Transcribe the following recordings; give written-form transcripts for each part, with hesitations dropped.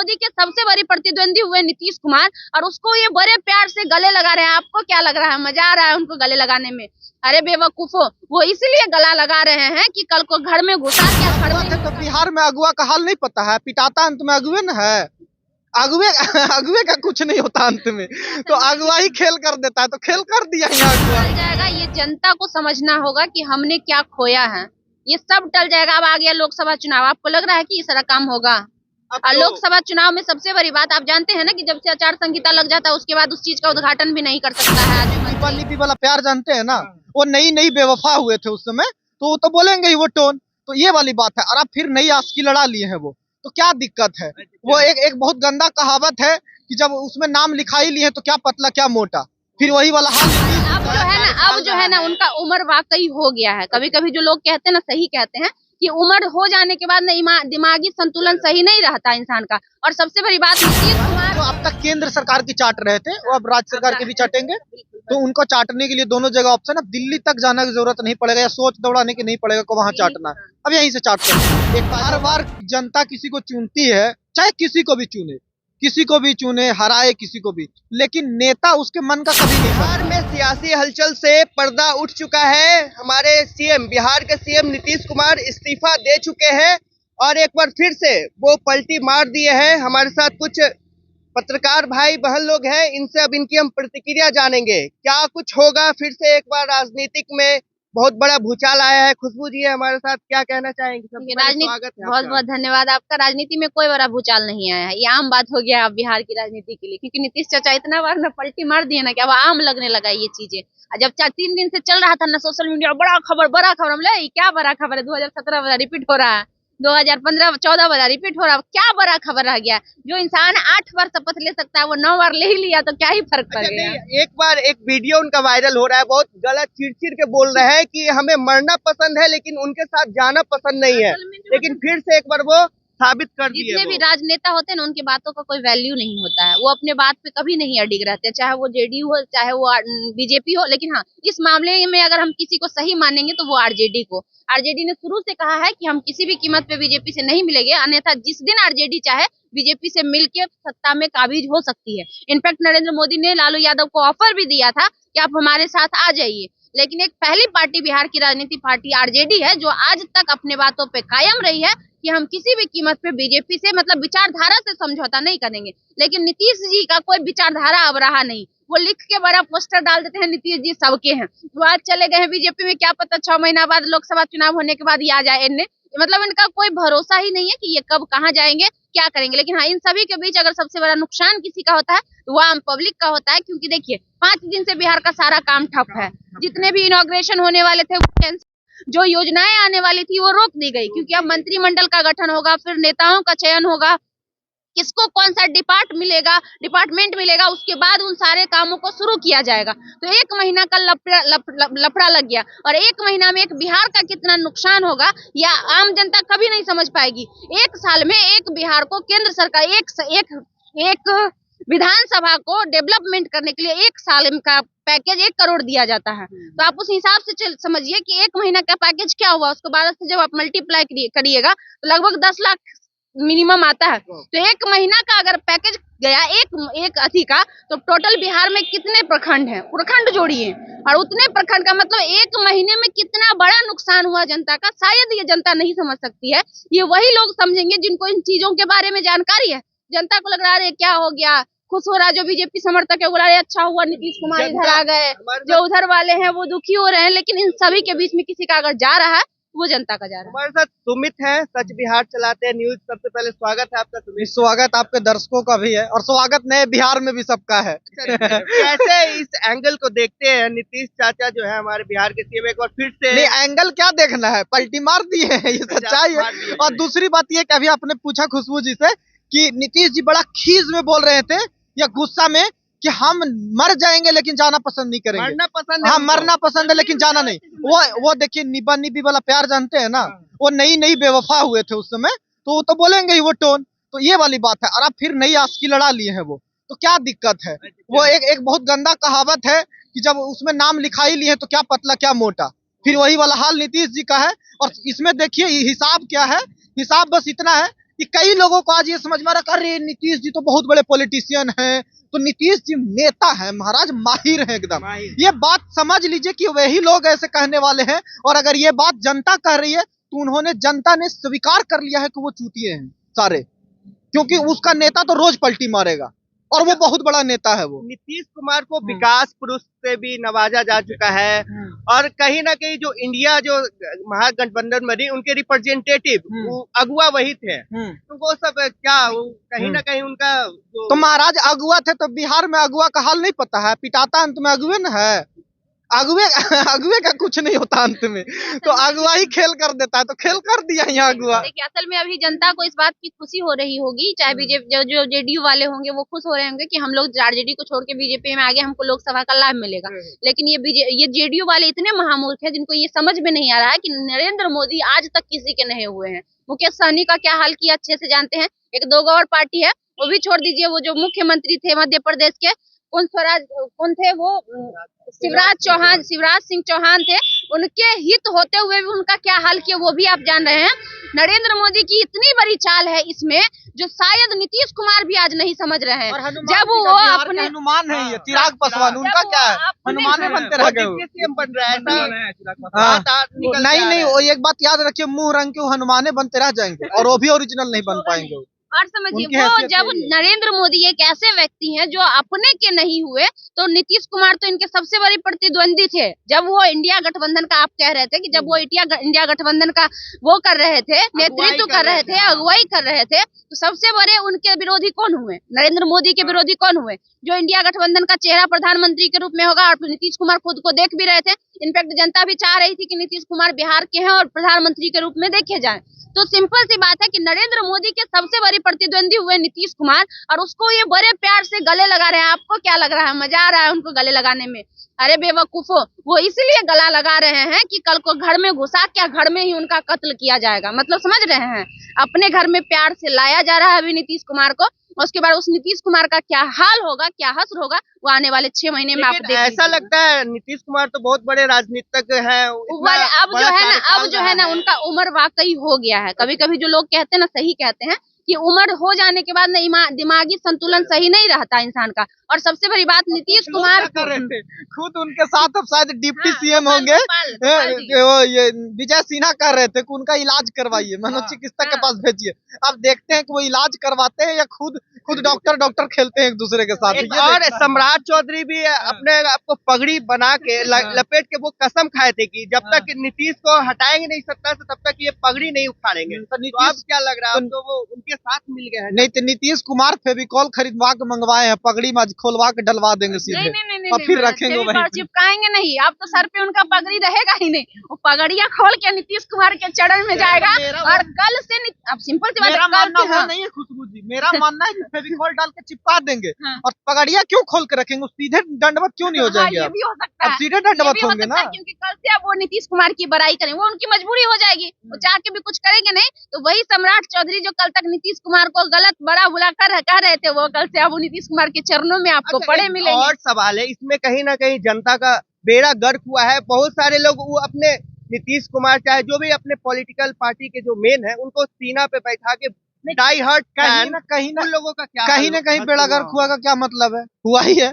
मोदी के सबसे बड़ी प्रतिद्वंदी हुए नीतीश कुमार, और उसको ये बड़े प्यार से गले लगा रहे हैं। आपको क्या लग रहा है, मजा आ रहा है उनको गले लगाने में? अरे बेवकूफो, वो इसलिए गला लगा रहे हैं कि कल को घर में घुसा के तो बिहार में अगुआ का हाल नहीं पता है, पिटाता अंत में अगुए न है। अगुए अगुए का कुछ नहीं होता अंत में, तो अगुआ ही खेल कर देता है, तो खेल कर दिया अगुआ जाएगा। ये जनता को समझना होगा कि हमने क्या खोया है, ये सब टल जाएगा। अब आ गया लोकसभा चुनाव, आपको लग रहा है कि ये सारा काम होगा? और लोकसभा चुनाव में सबसे बड़ी बात आप जानते हैं ना कि जब से आचार संहिता लग जाता है उसके बाद उस चीज का उद्घाटन भी नहीं कर सकता है। लिपि वाला प्यार जानते हैं ना, वो नई बेवफा हुए थे उस समय, तो वो तो बोलेंगे ही वो टोन, तो ये वाली बात है। और अब फिर नई आस्की लड़ा लिए हैं वो, तो क्या दिक्कत है? वो एक बहुत गंदा कहावत है कि जब उसमें नाम लिखा ही लिए तो क्या पतला क्या मोटा, फिर वही वाला हाल। अब जो है ना उनका उम्र वाकई हो गया है। कभी कभी जो लोग कहते हैं ना, सही कहते हैं कि उम्र हो जाने के बाद ना दिमागी संतुलन सही नहीं रहता इंसान का। और सबसे बड़ी बात नीतीश कुमार तो अब तक केंद्र सरकार की चाट रहे थे, वो अब राज्य सरकार की भी चाटेंगे, तो उनको चाटने के लिए दोनों जगह ऑप्शन, अब दिल्ली तक जाने की जरूरत नहीं पड़ेगा या सोच दौड़ाने की नहीं पड़ेगा को वहाँ चाटना है, अब यहीं से चाटते हैं। एक बार बार जनता किसी को चुनती है, चाहे किसी को भी चुने हराए किसी को भी, लेकिन नेता उसके मन का कभी नहीं। बिहार में सियासी हलचल से पर्दा उठ चुका है। हमारे सीएम, बिहार के सीएम नीतीश कुमार इस्तीफा दे चुके हैं और एक बार फिर से वो पलटी मार दिए हैं। हमारे साथ कुछ पत्रकार भाई बहन लोग हैं, इनसे अब इनकी हम प्रतिक्रिया जानेंगे। क्या कुछ होगा फिर से एक बार राजनीतिक में बहुत बड़ा भूचाल आया है। खुशबू जी है हमारे साथ, क्या कहना चाहेंगे? सबसे पहले स्वागत है। बहुत बहुत धन्यवाद आपका। राजनीति में कोई बड़ा भूचाल नहीं आया है, ये आम बात हो गया अब बिहार की राजनीति के लिए, क्योंकि नीतीश चाचा इतना बार ना पलटी मार दिए ना कि अब आम लगने लगा ये चीजें। जब 3 दिन से चल रहा था ना सोशल मीडिया, बड़ा खबर हम ले क्या बड़ा खबर है, 2017 वाला रिपीट हो रहा है, 2015-14 वाला रिपीट हो रहा है, क्या बड़ा खबर रह गया? जो इंसान 8 बार शपथ ले सकता है वो 9 बार ले ही लिया, तो क्या ही फर्क पड़ गया? एक बार एक वीडियो उनका वायरल हो रहा है, बहुत गलत चिड़ के बोल रहे हैं कि हमें मरना पसंद है लेकिन उनके साथ जाना पसंद नहीं है, लेकिन फिर से एक बार वो साबित कर दिए। जितने भी राजनेता होते हैं ना उनकी बातों का कोई वैल्यू नहीं होता है, वो अपने बात पे कभी नहीं अडिग रहते, चाहे वो जेडीयू हो चाहे वो बीजेपी हो। लेकिन हाँ, इस मामले में अगर हम किसी को सही मानेंगे तो वो आरजेडी को। आरजेडी ने शुरू से कहा है कि हम किसी भी कीमत पे बीजेपी से नहीं मिलेंगे, अन्यथा जिस दिन आरजेडी चाहे बीजेपी से मिलकर सत्ता में काबिज हो सकती है। इनफैक्ट नरेंद्र मोदी ने लालू यादव को ऑफर भी दिया था कि आप हमारे साथ आ जाइए, लेकिन एक पहली पार्टी बिहार की राजनीति पार्टी आरजेडी है जो आज तक अपने बातों पे कायम रही है कि हम किसी भी कीमत पे बीजेपी से मतलब विचारधारा से समझौता नहीं करेंगे। लेकिन नीतीश जी का कोई विचारधारा अब रहा नहीं, वो लिख के बड़ा पोस्टर डाल देते हैं नीतीश जी सबके हैं, वो आज चले गए हैं बीजेपी में, क्या पता 6 महीना बाद लोकसभा चुनाव होने के बाद ये आ जाए इनने, मतलब इनका कोई भरोसा ही नहीं है कि ये कब कहाँ जाएंगे क्या करेंगे। लेकिन हाँ, इन सभी के बीच अगर सबसे बड़ा नुकसान किसी का होता है तो वो आम पब्लिक का होता है, क्योंकि देखिए 5 दिन से बिहार का सारा काम ठप है। जितने भी इनॉग्रेशन होने वाले थे वो कैंसिल, जो योजनाएं आने वाली थी वो रोक दी गई, क्योंकि अब मंत्रिमंडल का गठन होगा, फिर नेताओं का चयन होगा, किसको कौन सा डिपार्टमेंट मिलेगा, उसके बाद उन सारे कामों को शुरू किया जाएगा। तो 1 महीना का लफड़ा लग गया, और 1 महीना में एक बिहार का कितना नुकसान होगा या आम जनता कभी नहीं समझ पाएगी। 1 साल में एक बिहार को केंद्र सरकार एक विधानसभा को डेवलपमेंट करने के लिए 1 साल का पैकेज 1 करोड़ दिया जाता है। तो आप उस हिसाब से समझिए कि 1 महीना का पैकेज क्या हुआ, उसको 12 से जब आप मल्टीप्लाई करिएगा तो लगभग 10 लाख मिनिमम आता है। तो 1 महीना का अगर पैकेज गया एक अथी का, तो टोटल बिहार में कितने प्रखंड हैं, प्रखंड जोड़िए, और उतने प्रखंड का मतलब 1 महीने में कितना बड़ा नुकसान हुआ जनता का, शायद ये जनता नहीं समझ सकती है। ये वही लोग समझेंगे जिनको इन चीजों के बारे में जानकारी है। जनता को लग रहा है क्या हो गया, खुश हो रहा है, जो बीजेपी समर्थक है बोला अच्छा हुआ नीतीश कुमार इधर आ गए, जो उधर वाले हैं वो दुखी हो रहे हैं। लेकिन इन सभी के बीच में किसी का अगर जा रहा है वो जनता का जा रहा है। हमारे साथ सुमित है, सच बिहार चलाते हैं न्यूज। सबसे पहले स्वागत है आपका सुमित। स्वागत आपके दर्शकों का भी है और स्वागत नए बिहार में भी सबका है। कैसे इस एंगल को देखते हैं? नीतीश चाचा जो है हमारे बिहार के सीएम एक बार फिर से, नहीं एंगल क्या देखना है, पलटी मार दिए हैं, ये सच्चाई है। और दूसरी बात ये कि अभी आपने पूछा खुशबू जी से कि नीतीश जी बड़ा खीज में बोल रहे थे या गुस्सा में कि हम मर जाएंगे लेकिन जाना पसंद नहीं करेंगे। मरना पसंद है, हाँ मरना पसंद है लेकिन जाना नहीं। वो देखिए निबी वाला प्यार जानते हैं ना, वो नई बेवफा हुए थे उस समय, तो वो तो बोलेंगे ही वो टोन, तो ये वाली बात है। और अब फिर नई आस्की लड़ा लिए हैं वो, तो क्या दिक्कत है? वो एक बहुत गंदा कहावत है कि जब उसमें नाम लिखा ही लिए तो क्या पतला क्या मोटा, फिर वही वाला हाल नीतीश जी का है। और इसमें देखिए हिसाब क्या है, हिसाब बस इतना है कि कई लोगों को आज ये समझ में आ रहा है, अरे नीतीश जी तो बहुत बड़े पॉलिटिशियन हैं, तो नीतीश जी नेता है महाराज, माहिर है एकदम। ये बात समझ लीजिए कि वही लोग ऐसे कहने वाले हैं, और अगर ये बात जनता कह रही है तो जनता ने स्वीकार कर लिया है कि वो चूतिए हैं सारे, क्योंकि उसका नेता तो रोज पलटी मारेगा और वो बहुत बड़ा नेता है। वो नीतीश कुमार को विकास पुरुष से भी नवाजा जा चुका है, और कहीं ना कहीं जो इंडिया जो महागठबंधन बनी उनके रिप्रेजेंटेटिव वो अगुआ वही थे, तो वो सब क्या कहीं ना कहीं उनका तो महाराज अगुआ थे तो बिहार में अगुआ का हाल नहीं पता है, पिटाता अंत में अगुए न है। अगुए का कुछ नहीं होता अंत में, तो अगुआ ही खेल कर देता है, तो खेल कर दिया यहाँ अगुआ। देखिए असल में अभी जनता को इस बात की खुशी हो रही होगी, चाहे बीजेपी जो जेडीयू वाले होंगे वो खुश हो रहे होंगे कि हम लोग आरजेडी को छोड़ के बीजेपी में आ गए, हमको लोकसभा का लाभ मिलेगा। लेकिन ये जेडीयू वाले इतने महामूर्ख है जिनको ये समझ में नहीं आ रहा है कि नरेंद्र मोदी आज तक किसी के नहीं हुए हैं। मुकेश सहनी का क्या हाल किया अच्छे से जानते हैं। एक दो और पार्टी है वो भी छोड़ दीजिए, वो जो मुख्यमंत्री थे मध्य प्रदेश के कौन थे वो, शिवराज सिंह चौहान थे, उनके हित होते हुए भी उनका क्या हाल किया वो भी आप जान रहे हैं। नरेंद्र मोदी की इतनी बड़ी चाल है इसमें जो शायद नीतीश कुमार भी आज नहीं समझ रहे हैं। जब वो अपने हनुमान है, ये चिराग पासवान, उनका क्या है, हनुमान बनते रह गए, सीएम बन रहा है। नहीं वो एक बात याद रखिए, मुंह रंग के हनुमाने बनते रह जाएंगे और वो भी ओरिजिनल नहीं बन पाएंगे। और समझिए वो जब नरेंद्र मोदी एक ऐसे व्यक्ति हैं जो अपने के नहीं हुए, तो नीतीश कुमार तो इनके सबसे बड़े प्रतिद्वंदी थे। जब वो इंडिया गठबंधन का, आप कह रहे थे कि जब वो इंडिया गठबंधन का वो कर रहे थे, नेतृत्व कर रहे थे, अगुवाई कर रहे थे, तो सबसे बड़े उनके विरोधी कौन हुए? नरेंद्र मोदी के विरोधी कौन हुए? जो इंडिया गठबंधन का चेहरा प्रधानमंत्री के रूप में होगा, और नीतीश कुमार खुद को देख भी रहे थे। इनफैक्ट जनता भी चाह रही थी कि नीतीश कुमार बिहार के हैं और प्रधानमंत्री के रूप में देखे जाए। तो सिंपल सी बात है कि नरेंद्र मोदी के सबसे बड़ी प्रतिद्वंदी हुए नीतीश कुमार, और उसको ये बड़े प्यार से गले लगा रहे हैं। आपको क्या लग रहा है, मजा आ रहा है उनको गले लगाने में? अरे बेवकूफो, वो इसलिए गला लगा रहे हैं कि कल को घर में घुसा क्या घर में ही उनका कत्ल किया जाएगा। मतलब समझ रहे हैं, अपने घर में प्यार से लाया जा रहा है अभी नीतीश कुमार को, उसके बाद उस नीतीश कुमार का क्या हाल होगा, क्या हश्र होगा, वो आने वाले 6 महीने में आप देख ऐसा लगता है नीतीश कुमार तो बहुत बड़े राजनीतिज्ञ हैं। अब जो है ना उनका उम्र वाकई हो गया है। कभी कभी जो लोग कहते हैं ना, सही कहते हैं कि उम्र हो जाने के बाद ना दिमागी संतुलन सही नहीं रहता इंसान का। और सबसे बड़ी बात नीतीश कुमार कर रहे थे, खुद उनके साथ अब शायद डिप्टी सीएम होंगे, ये विजय सिन्हा कर रहे थे कि उनका इलाज करवाइए, मनोचिकित्सक के पास भेजिए। अब देखते हैं कि वो इलाज करवाते हैं या खुद डॉक्टर खेलते हैं एक दूसरे के साथ। और सम्राट चौधरी भी अपने आपको पगड़ी बना के लपेट के वो कसम खाए थे कि जब तक नीतीश को हटाएंगे नहीं सत्ता से, तब तक ये पगड़ी नहीं उखाड़ेंगे। तो अब क्या लग रहा है, तो वो उनके साथ मिल गए हैं। नहीं तो नीतीश कुमार फेविकॉल खरीदवा के मंगवाए हैं, पगड़ी में खोलवा के डलवा देंगे सीधे, और फिर रखेंगे वहीं, चिपकाएंगे नहीं। अब तो सर पे उनका पगड़ी रहेगा ही नहीं, वो पगड़िया खोल के नीतीश कुमार के चरण में जाएगा। और कल से अब सिंपल सी बात मेरा मानना वो नहीं है खुशबू जी, मेरा मानना है कि फेविकॉल डाल के चिपका देंगे, और पगड़िया क्यों खोल के रखेंगे, सीधे दंडवत क्यों नहीं हो जाएंगे? ये भी हो सकता है, सीधे दंडवत होंगे ना, क्योंकि कल से अब वो नीतीश कुमार की बड़ाई करें, वो उनकी मजबूरी हो जाएगी, वो चाह के भी कुछ करेंगे नहीं। तो वही सम्राट चौधरी जो कल तक नीतीश कुमार को गलत बड़ा बुला कर कह रहे थे, वो कल से अब नीतीश कुमार के चरणों में आपको पड़े मिलेंगे। और सवाल है इसमें, कहीं ना कहीं जनता का बेड़ा गर्क हुआ है। बहुत सारे लोग वो अपने नीतीश कुमार चाहे जो भी अपने पॉलिटिकल पार्टी के जो मेन है, उनको सीना पे बैठा के डाई हार्ट कहीं उन लोगों का क्या कहीं ना कहीं बेड़ा गर्क हुआ का क्या मतलब है? हुआ ही है।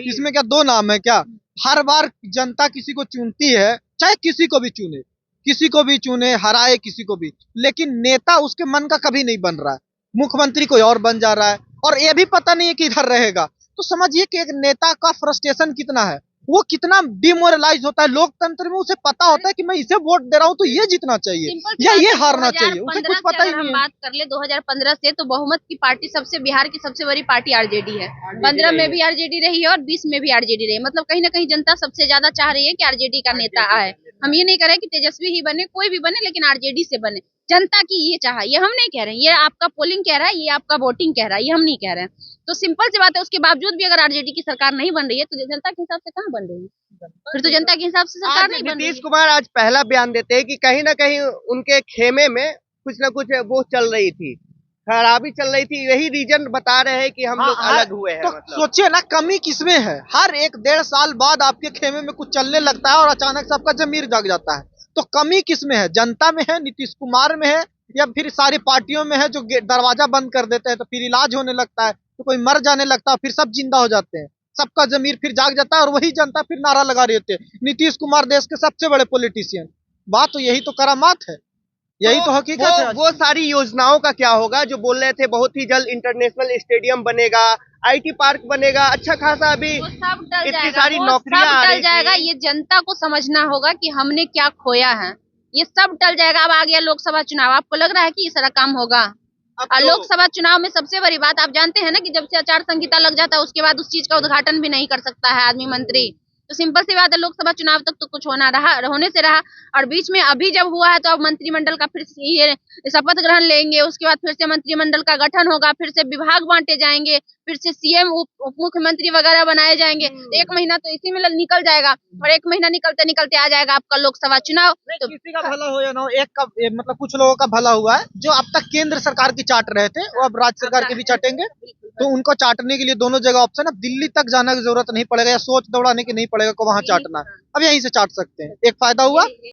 इसमें क्या दो नाम है क्या? हर बार जनता किसी को चुनती है, चाहे किसी को भी चुने हराए किसी को भी, लेकिन नेता उसके मन का कभी नहीं बन रहा है। मुख्यमंत्री कोई और बन जा रहा है, और ये भी पता नहीं है कि इधर रहेगा। तो समझिए कि एक नेता का फ्रस्ट्रेशन कितना है, वो कितना डिमोरलाइज होता है। लोकतंत्र में उसे पता होता है कि मैं इसे वोट दे रहा हूँ तो ये जीतना चाहिए या ये हारना चाहिए, उसे कुछ पता ही नहीं है। बात कर ले 2015 से, तो बहुमत की पार्टी बिहार की सबसे बड़ी पार्टी आरजेडी है। 15 में भी आरजेडी रही है और 20 में भी आरजेडी रही। मतलब कहीं ना कहीं जनता सबसे ज्यादा चाह रही है कि आरजेडी का नेता आए। हम ये नहीं कह रहे कि तेजस्वी ही बने, कोई भी बने, लेकिन आरजेडी से बने। जनता की ये चाह, ये हम नहीं कह रहे हैं, ये आपका पोलिंग कह रहा है, ये आपका वोटिंग कह रहा है, ये हम नहीं कह रहे हैं। तो सिंपल सी बात है, उसके बावजूद भी अगर आरजेडी की सरकार नहीं बन रही है तो जनता के हिसाब से कहाँ बन रही है? फिर तो जनता के हिसाब से सरकार नहीं बन रही है। नीतीश कुमार आज पहला बयान देते हैं कि कहीं ना कहीं उनके खेमे में कुछ ना कुछ वो चल रही थी, खराबी चल रही थी, यही रीजन बता रहे हैं कि हम लोग अलग हुए हैं। तो सोचिए ना, कमी किसमें है? हर 1-1.5 साल बाद आपके खेमे में कुछ चलने लगता है और अचानक से आपका जमीर जग जाता है। तो कमी किसमें है? जनता में है, नीतीश कुमार में है, या फिर सारी पार्टियों में है जो दरवाजा बंद कर देते हैं तो फिर इलाज होने लगता है, तो कोई मर जाने लगता है, फिर सब जिंदा हो जाते हैं, सबका जमीर फिर जाग जाता है और वही जनता फिर नारा लगा रही होती है नीतीश कुमार देश के सबसे बड़े पॉलिटिशियन। बात तो यही तो करामात है, यही तो हकीकत है। वो सारी योजनाओं का क्या होगा जो बोल रहे थे बहुत ही जल्द इंटरनेशनल स्टेडियम बनेगा, आईटी पार्क बनेगा, अच्छा खासा अभी वो सब टल इतनी जाएगा, सारी वो नौकरियां सब आ टल रही जाएगा। थी। ये जनता को समझना होगा कि हमने क्या खोया है, ये सब टल जाएगा। अब आ गया लोकसभा चुनाव, आपको लग रहा है कि ये सारा काम होगा? अब और तो लोकसभा चुनाव में सबसे बड़ी बात आप जानते हैं ना कि जब से आचार संहिता लग जाता है उसके बाद उस चीज का उद्घाटन भी नहीं कर सकता है आदमी मंत्री। तो सिंपल सी बात है, लोकसभा चुनाव तक तो कुछ होने से रहा, और बीच में अभी जब हुआ है तो अब मंत्रिमंडल का फिर से ये शपथ ग्रहण लेंगे, उसके बाद फिर से मंत्रिमंडल का गठन होगा, फिर से विभाग बांटे जाएंगे, फिर से सीएम उप मुख्यमंत्री वगैरह बनाए जाएंगे। तो एक महीना तो इसी में निकल जाएगा, और एक महीना निकलते निकलते आ जाएगा आपका लोकसभा चुनाव। तो किसी का भला हो या ना हो, एक का मतलब कुछ लोगों का भला हुआ है जो अब तक केंद्र सरकार की चाट रहे थे वो अब राज्य सरकार की भी चाटेंगे, तो उनको चाटने के लिए दोनों जगह ऑप्शन, अब दिल्ली तक जाने की जरूरत नहीं पड़ेगा या सोच दौड़ाने की नहीं पड़ेगा को वहां चाटना है, अब यहीं से चाट सकते हैं। एक फायदा हुआ।